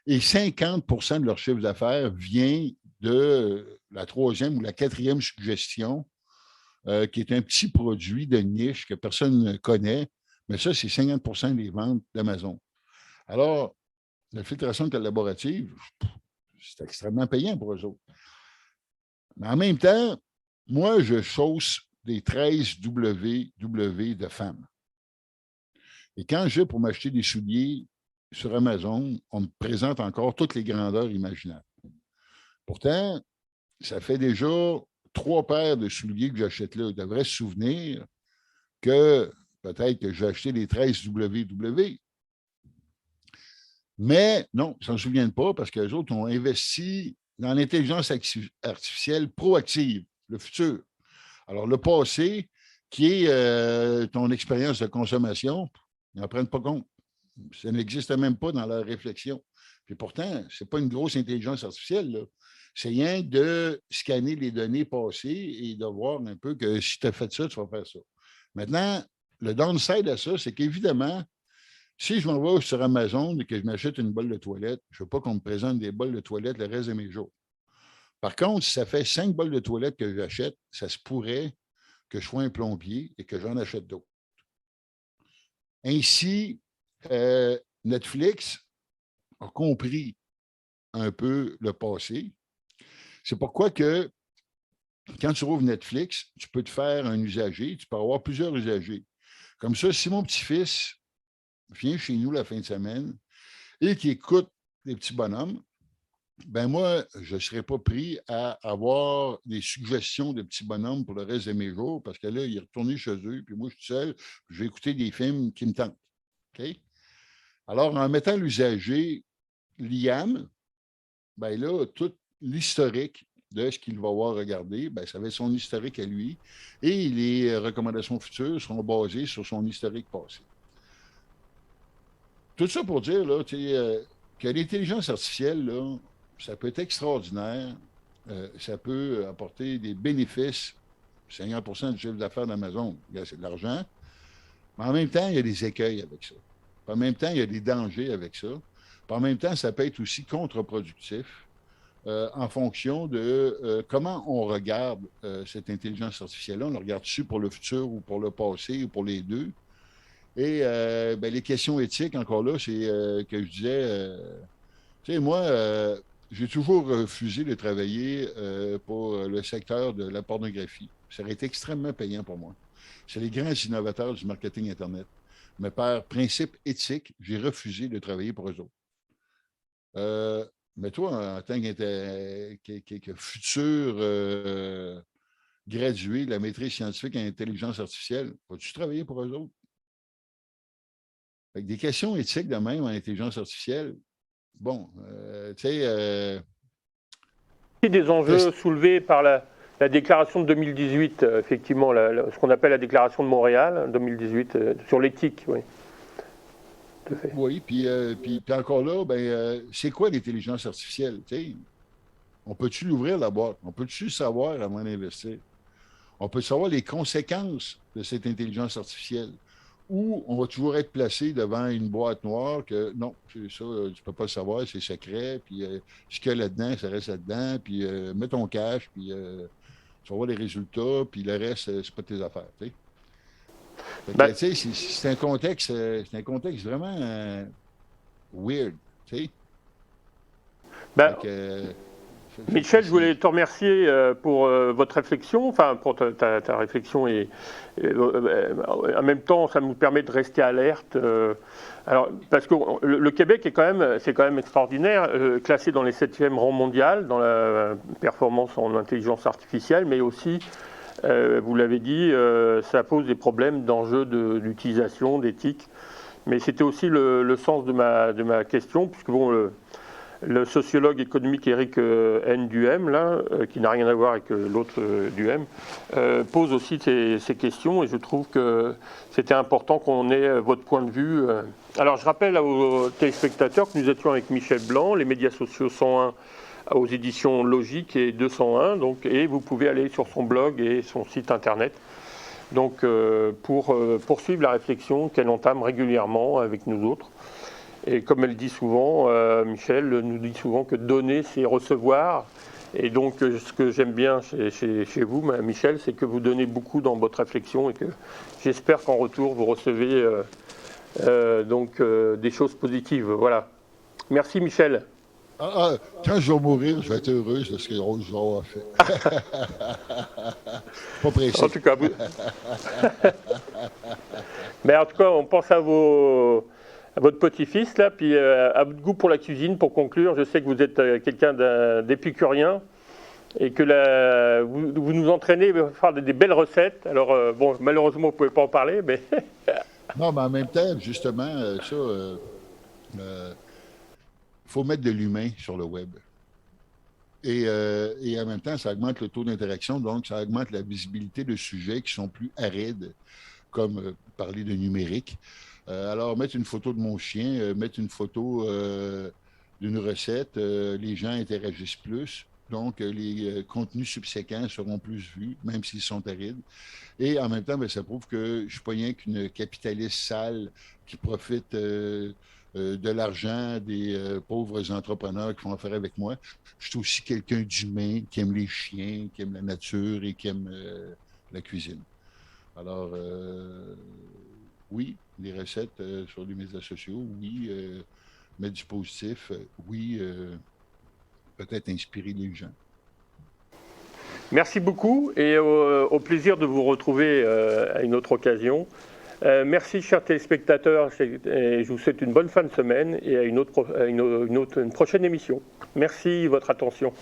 Speaker 2: Et 50 de leur chiffre d'affaires vient de la troisième ou la quatrième suggestion, qui est un petit produit de niche que personne ne connaît. Mais ça, c'est 50 des ventes d'Amazon. Alors, la filtration collaborative, c'est extrêmement payant pour eux autres. Mais en même temps, moi, je chausse des 13 WW de femmes. Et quand je vais pour m'acheter des souliers sur Amazon, on me présente encore toutes les grandeurs imaginables. Pourtant, ça fait déjà 3 paires de souliers que j'achète là. Ils devraient se souvenir que peut-être que j'ai acheté les 13 WW. Mais non, ils ne s'en souviennent pas parce qu'eux autres ont investi dans l'intelligence artificielle proactive, le futur. Alors, le passé, qui est ton expérience de consommation, ils n'en prennent pas compte. Ça n'existe même pas dans leur réflexion. Puis pourtant, ce n'est pas une grosse intelligence artificielle. Là. C'est rien de scanner les données passées et de voir un peu que si tu as fait ça, tu vas faire ça. Maintenant, le downside à ça, c'est qu'évidemment, si je m'en vais sur Amazon et que je m'achète une bolle de toilette, je ne veux pas qu'on me présente des bolles de toilette le reste de mes jours. Par contre, si ça fait 5 bolles de toilette que j'achète, ça se pourrait que je sois un plombier et que j'en achète d'autres. Ainsi, Netflix a compris un peu le passé. C'est pourquoi que quand tu rouvres Netflix, tu peux te faire un usager, tu peux avoir plusieurs usagers. Comme ça, si mon petit-fils vient chez nous la fin de semaine et qui écoute les petits bonhommes, ben moi, je ne serais pas pris à avoir des suggestions de petits bonhommes pour le reste de mes jours parce que là, il est retourné chez eux, puis moi, je suis seul, je vais écouter des films qui me tentent. OK? Alors, en mettant l'usager Liam, ben là, tout l'historique de ce qu'il va avoir regardé, ben, ça va être son historique à lui et les recommandations futures seront basées sur son historique passé. Tout ça pour dire là, que l'intelligence artificielle, là, ça peut être extraordinaire, ça peut apporter des bénéfices, 50 du chiffre d'affaires d'Amazon, c'est de l'argent, mais en même temps, il y a des écueils avec ça. Puis en même temps, il y a des dangers avec ça. Puis en même temps, ça peut être aussi contre-productif en fonction de comment on regarde cette intelligence artificielle-là. On le regarde-tu pour le futur ou pour le passé ou pour les deux? Et ben, les questions éthiques, encore là, c'est que je disais, tu sais, moi, j'ai toujours refusé de travailler pour le secteur de la pornographie. Ça aurait été extrêmement payant pour moi. C'est les grands innovateurs du marketing Internet. Mais par principe éthique, j'ai refusé de travailler pour eux autres. Mais toi, en tant que futur gradué de la maîtrise scientifique en intelligence artificielle, vas-tu travailler pour eux autres? Avec des questions éthiques de même en intelligence artificielle, bon, tu sais...
Speaker 1: des enjeux soulevés par la déclaration de 2018, effectivement, ce qu'on appelle la déclaration de Montréal, 2018, sur l'éthique, oui.
Speaker 2: Oui, puis encore là, ben, c'est quoi l'intelligence artificielle? T'sais? On peut-tu l'ouvrir la boîte? On peut-tu savoir avant d'investir? On peut savoir les conséquences de cette intelligence artificielle? ou on va toujours être placé devant une boîte noire que non, c'est ça, tu ne peux pas le savoir, c'est secret, puis ce qu'il y a là-dedans, ça reste là-dedans, puis mets ton cash, puis tu vas voir les résultats, puis le reste, c'est pas tes affaires. Tu sais. Fait que,
Speaker 1: Ben,
Speaker 2: tu sais, c'est un contexte vraiment weird. Tu sais.
Speaker 1: ben,
Speaker 2: Fait que,
Speaker 1: Michel, je voulais te remercier pour votre réflexion, enfin pour ta réflexion en même temps, ça nous permet de rester alerte. Alors, parce que le Québec c'est quand même extraordinaire, classé dans les 7e rangs mondial dans la performance en intelligence artificielle, mais aussi, vous l'avez dit, ça pose des problèmes d'enjeux d'utilisation, d'éthique. Mais c'était aussi le sens de ma question, puisque bon, le sociologue économique Eric N. Duhem, là, qui n'a rien à voir avec l'autre Duhem, pose aussi ces questions et je trouve que c'était important qu'on ait votre point de vue. Alors je rappelle aux téléspectateurs que nous étions avec Michel Blanc, les médias sociaux 101 aux éditions Logique et 201, donc, et vous pouvez aller sur son blog et son site internet. Donc pour poursuivre la réflexion qu'elle entame régulièrement avec nous autres. Et comme elle dit souvent, Michel nous dit souvent que donner, c'est recevoir. Et donc, ce que j'aime bien chez vous, Michel, c'est que vous donnez beaucoup dans votre réflexion et que j'espère qu'en retour, vous recevez des choses positives. Voilà. Merci, Michel.
Speaker 2: Quand je vais mourir, je vais être heureux de ce que je vais avoir fait. Pas pressé.
Speaker 1: En tout cas, mais en tout cas, on pense à votre petit-fils, là, puis à votre goût pour la cuisine, pour conclure. Je sais que vous êtes quelqu'un d'épicurien et que vous nous entraînez à faire des belles recettes. Alors, bon, malheureusement, vous ne pouvez pas en parler, mais...
Speaker 2: Non, mais en même temps, justement, faut mettre de l'humain sur le web. Et en même temps, ça augmente le taux d'interaction, donc ça augmente la visibilité de sujets qui sont plus arides, comme parler de numérique. Alors, mettre une photo de mon chien, mettre une photo d'une recette, les gens interagissent plus. Donc, les contenus subséquents seront plus vus, même s'ils sont arides. Et en même temps, bien, ça prouve que je ne suis pas rien qu'une capitaliste sale qui profite de l'argent des pauvres entrepreneurs qui font affaire avec moi. Je suis aussi quelqu'un d'humain qui aime les chiens, qui aime la nature et qui aime la cuisine. Alors, oui, les recettes sur les médias sociaux, oui, mettre du positif, oui, peut-être inspirer les gens.
Speaker 1: Merci beaucoup et au plaisir de vous retrouver à une autre occasion. Merci, chers téléspectateurs, et je vous souhaite une bonne fin de semaine et à une prochaine émission. Merci de votre attention.